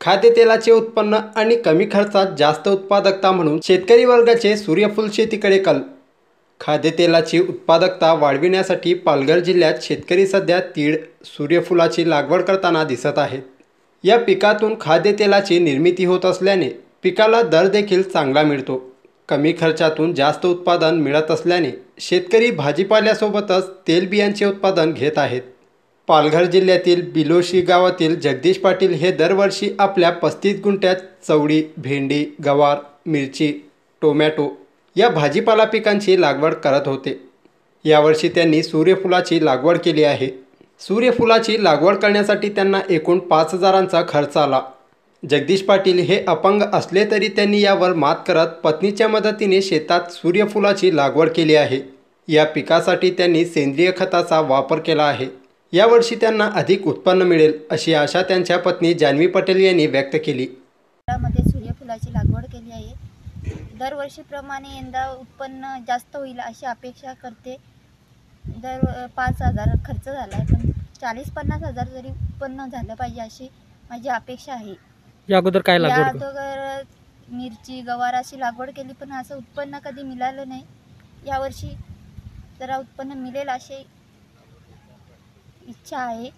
खाद्यतेलाचे उत्पन्न आणि कमी खर्चात जास्त उत्पादकता म्हणून शेतकरी वर्गाचे सूर्यफूल शेतीकडे कल. खाद्यतेलाची उत्पादकता वाढविण्यासाठी पालघर जिल्ह्यात शेतकरी सध्या तीळ, सूर्यफुलाची लागवड करताना दिसत आहेत. या पिकातून खाद्यतेलाची निर्मिती होत असल्याने पिकाला दर देखील चांगला मिळतो. कमी खर्चातून जास्त उत्पादन मिळत असल्याने शेतकरी भाजीपाल्यासोबतच तेलबियांचे उत्पादन घेत आहेत. पालघर जिल्ह्यातील बिलोशी गावातील जगदीश पाटील हे दरवर्षी आपल्या 35 गुंठ्यात चवळी, भेंडी, गवार, मिरची, टोमॅटो या भाजीपाला पिकांची लागवड करत होते. यावर्षी त्यांनी सूर्यफुलाची लागवड केली आहे. सूर्यफुलाची लागवड करण्यासाठी त्यांना एकूण 5,000चा खर्च आला. जगदीश पाटील हे अपंग असले तरी त्यांनी यावर मात करत पत्नीच्या मदतीने शेतात सूर्यफुलाची लागवड केली आहे. या पिकासाठी त्यांनी सेंद्रिय खताचा वापर केला आहे. यावर्षी त्यांना अधिक उत्पन्न मिळेल अशी आशा त्यांच्या पत्नी जान्हवी पटेल यांनी व्यक्त केली. मध्ये सूर्यफुलाची लागवड केली आहे. दरवर्षीप्रमाणे यंदा उत्पन्न जास्त होईल अशी अपेक्षा करते. 5,000 खर्च झाला आहे, पण 40-50,000 जरी उत्पन्न झालं पाहिजे अशी माझी अपेक्षा आहे. या अगोदर काय या लागवड अगोदर मिरची, गवार अशी लागवड केली, पण असं उत्पन्न कधी मिळालं नाही. यावर्षी जरा उत्पन्न मिळेल अशी इच्छा आहे.